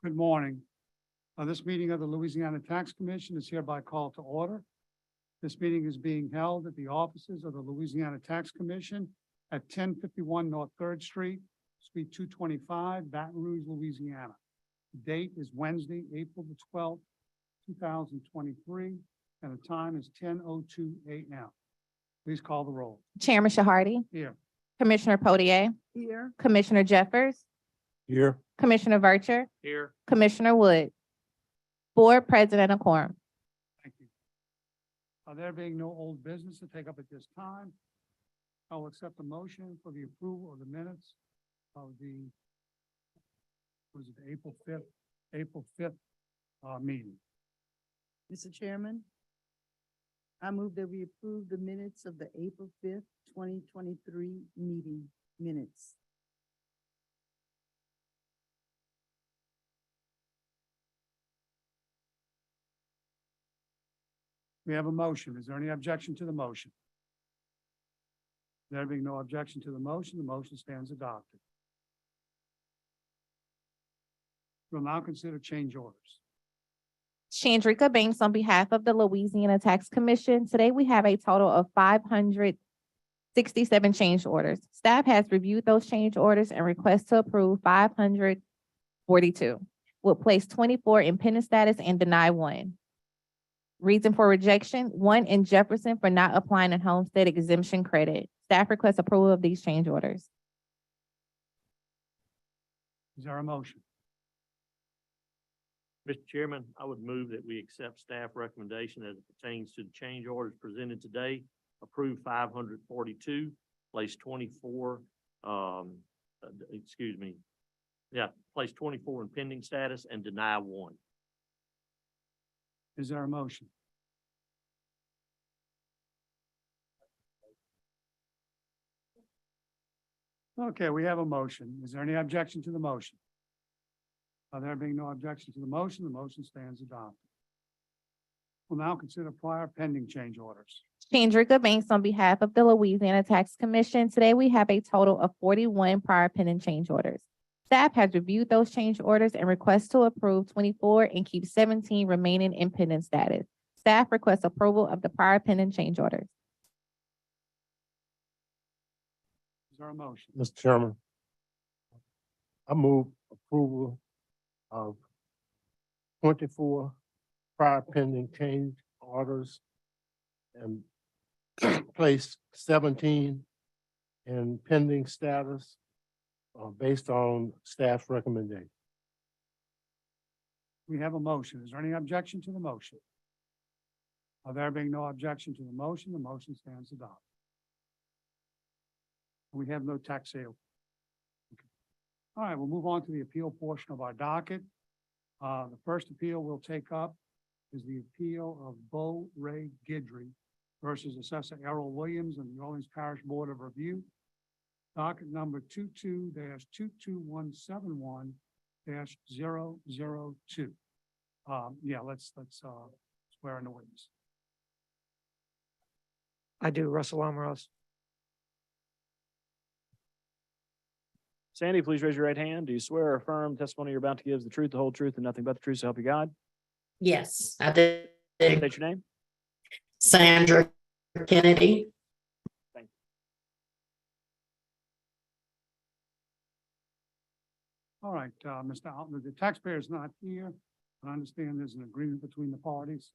Good morning. This meeting of the Louisiana Tax Commission is hereby called to order. This meeting is being held at the offices of the Louisiana Tax Commission at 1051 North Third Street, Suite 225, Baton Rouge, Louisiana. The date is Wednesday, April the 12th, 2023, and the time is 10:02 a.m. Please call the roll. Chairman Shahardi, Here. Commissioner Potier, Here. Commissioner Jeffers, Here. Commissioner Vercher, Here. Commissioner Wood. Board President a quorum. Thank you. There being no old business to take up at this time, I will accept a motion for the approval of the minutes of the, was it April 5th meeting. Mr. Chairman, I move that we approve the minutes of the April 5th, 2023 meeting minutes. We have a motion. Is there any objection to the motion? There being no objection to the motion stands adopted. We'll now consider change orders. Chandrika Banks on behalf of the Louisiana Tax Commission. Today we have a total of 567 change orders. Staff has reviewed those change orders and requests to approve 542. Will place 24 in pending status and deny 1. Reason for rejection: 1 in Jefferson for not applying a homestead exemption credit. Staff requests approval of these change orders. Is there a motion? Mr. Chairman, I would move that we accept staff recommendation as it pertains to the change orders presented today. Approve 542, place 24, place 24 in pending status and deny 1. Is there a motion? Okay, we have a motion. Is there any objection to the motion? There being no objection to the motion stands adopted. We'll now consider prior pending change orders. Chandrika Banks on behalf of the Louisiana Tax Commission. Today we have a total of 41 prior pending change orders. Staff has reviewed those change orders and requests to approve 24 and keep 17 remaining in pending status. Staff requests approval of the prior pending change orders. Is there a motion? Mr. Chairman, I move approval of 24 prior pending change orders and place 17 in pending status based on staff recommendation. We have a motion. Is there any objection to the motion? There being no objection to the motion stands adopted. We have no tax sale. Okay. All right, we'll move on to the appeal portion of our docket. The first appeal we'll take up is the appeal of Bo Ray Guidry versus Assessor Errol Williams and the Orleans Parish Board of Review. Docket number 22-22171-002. Let's swear in the witness. I do, Russell Amaros. Sandy, please raise your right hand. Do you swear or affirm the testimony you're about to give is the truth, the whole truth, and nothing but the truth, so help you God? Yes, I did. State your name. Sandra Kennedy. Thank All right, Mr. Altman, the taxpayer is not here. I understand there's an agreement between the parties.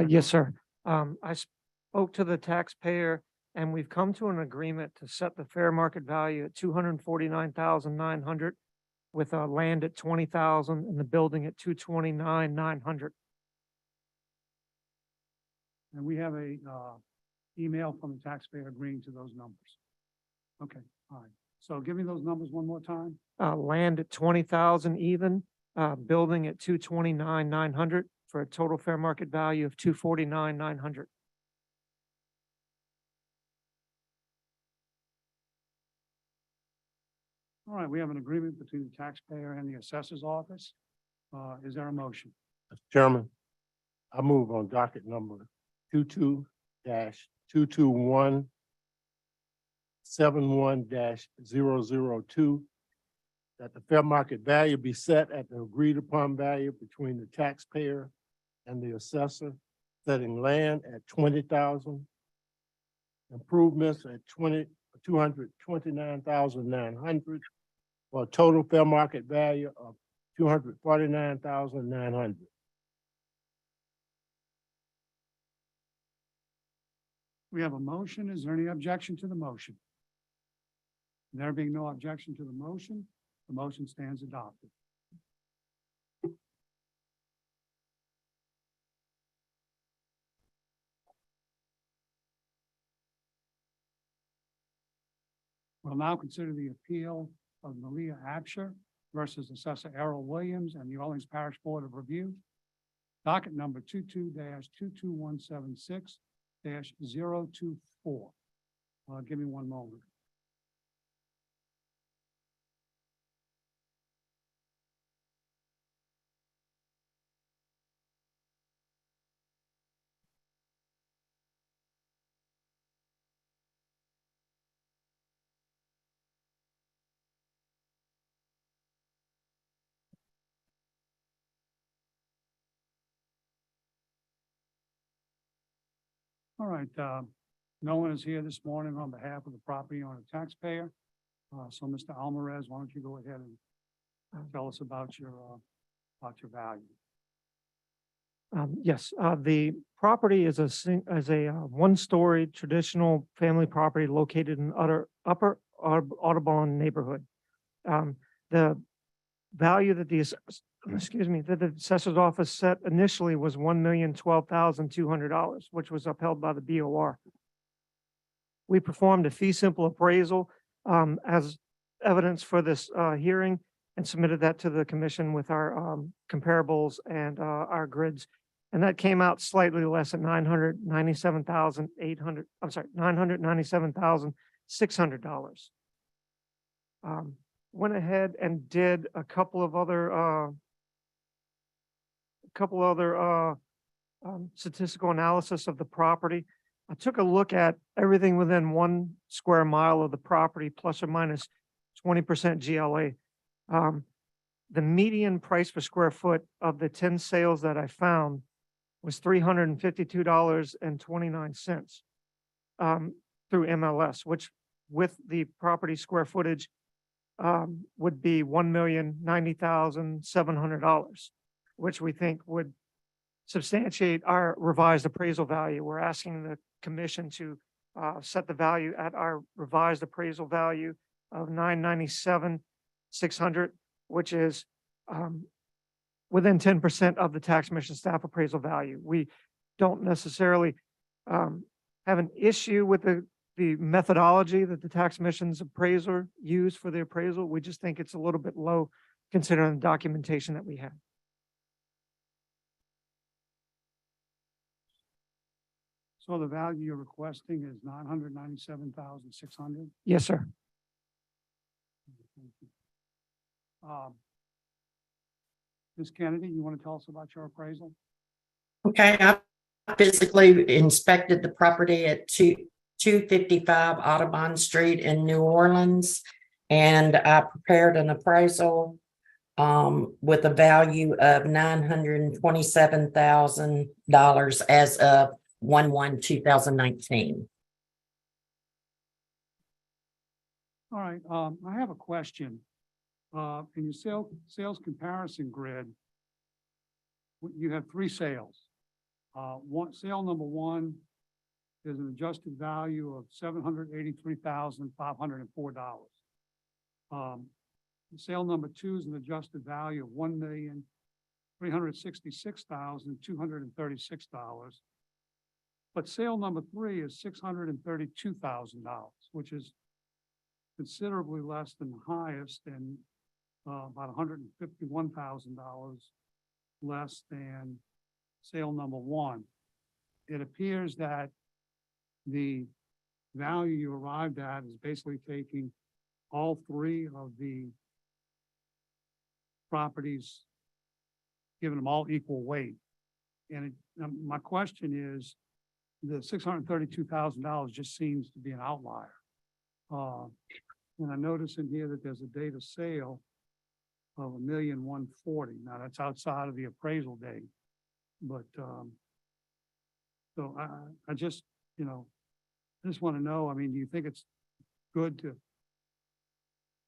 Yes, sir. I spoke to the taxpayer and we've come to an agreement to set the fair market value at $249,900 with land at $20,000 and the building at $229,900. And we have a email from the taxpayer agreeing to those numbers. Okay, all right. So give me those numbers one more time. Land at $20,000 even, building at $229,900 for a total fair market value of $249,900. All right, we have an agreement between the taxpayer and the assessor's office. Is there a motion? Mr. Chairman, I move on docket number 22-22171-002 that the fair market value be set at the agreed upon value between the taxpayer and the assessor, setting land at 20,000, improvements at 229,900, for a total fair market value of 249,900. We have a motion. Is there any objection to the motion? There being no objection to the motion stands adopted. We'll now consider the appeal of Malia Absher versus Assessor Errol Williams and the Orleans Parish Board of Review. Docket number 22-22176-024. Give me one moment. All right, no one is here this morning on behalf of the property owner taxpayer. So Mr. Alvarez, why don't you go ahead and tell us about your value? Yes, the property is a one-story traditional family property located in Upper Audubon neighborhood. The value that the assessor's office set initially was $1,012,200, which was upheld by the BOR. We performed a fee simple appraisal as evidence for this hearing and submitted that to the commission with our comparables and our grids. And that came out slightly less at $997,600. Went ahead and did a couple of other statistical analysis of the property. I took a look at everything within 1 square mile of the property, plus or minus 20% GLA. The median price per square foot of the 10 sales that I found was $352.29 through MLS, which with the property square footage would be $1,090,700, which we think would substantiate our revised appraisal value. We're asking the commission to set the value at our revised appraisal value of $997,600, which is within 10% of the tax commission staff appraisal value. We don't necessarily have an issue with the methodology that the tax commission's appraiser used for the appraisal. We just think it's a little bit low considering the documentation that we have. So the value you're requesting is $997,600? Yes, sir. Ms. Kennedy, you want to tell us about your appraisal? Okay, I physically inspected the property at 255 Audubon Street in New Orleans, and I prepared an appraisal with a value of $927,000 as of 1/1/2019. All right, I have a question. In your sales comparison grid, you have 3 sales. Sale number 1 is an adjusted value of $783,504. Sale number 2 is an adjusted value of $1,366,236. But sale number 3 is $632,000, which is considerably less than the highest and about $151,000 less than sale number 1. It appears that the value you arrived at is basically taking all 3 of the properties giving them all equal weight. And my question is, the $632,000 just seems to be an outlier. And I notice in here that there's a date of sale of $1,140,000. Now, that's outside of the appraisal date. But, so I just, I just want to know, I mean, do you think it's good to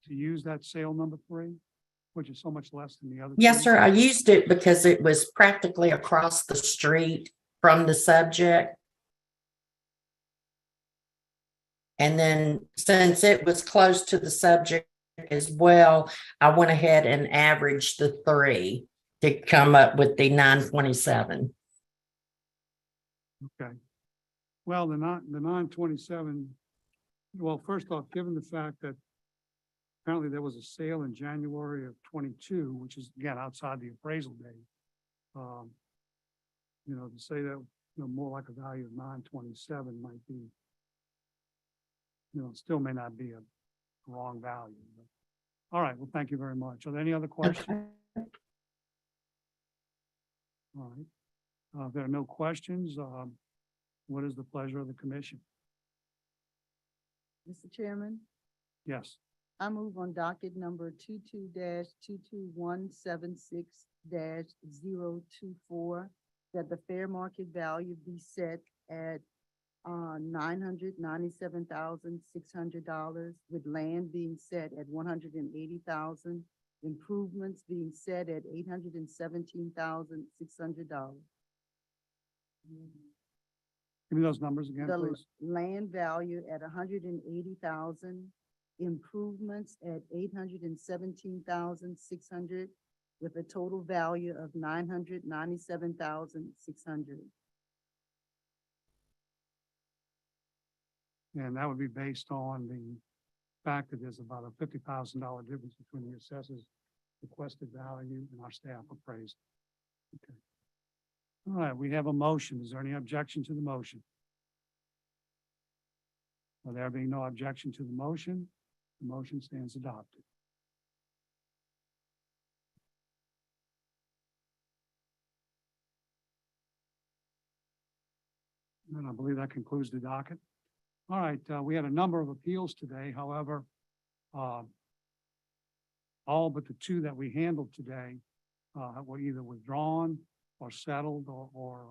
use that sale number 3, which is so much less than the other? Yes, two? sir. I used it because it was practically across the street from the subject. And then since it was close to the subject as well, I went ahead and averaged the 3 to come up with the 927. Okay. Well, the 927, well, first off, given the fact that apparently there was a sale in January of 22, which is again outside the appraisal date. To say that, more like a value of 927 might be, still may not be a wrong value. But, all right, well, thank you very much. Are there any other questions? Okay. All right. If there are no questions, what is the pleasure of the commission? Mr. Chairman, Yes. I move on docket number 22-22176-024 that the fair market value be set at $997,600, with land being set at $180,000, improvements being set at $817,600. Give me those numbers again, The please. land value at $180,000, improvements at $817,600, with a total value of $997,600. And that would be based on the fact that there's about a $50,000 difference between the assessor's requested value and our staff appraisal. Okay. All right, we have a motion. Is there any objection to the motion? Well, there being no objection to the motion stands adopted. And I believe that concludes the docket. All right, we had a number of appeals today. However, all but the 2 that we handled today were either withdrawn or settled or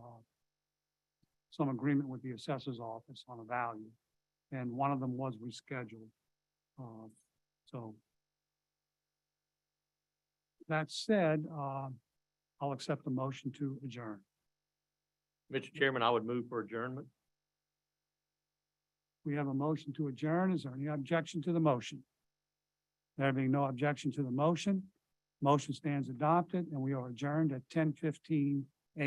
some agreement with the assessor's office on a value. And one of them was rescheduled. So that said, I'll accept the motion to adjourn. Mr. Chairman, I would move for adjournment. We have a motion to adjourn. Is there any objection to the motion? There being no objection to the motion stands adopted, and we are adjourned at 10:15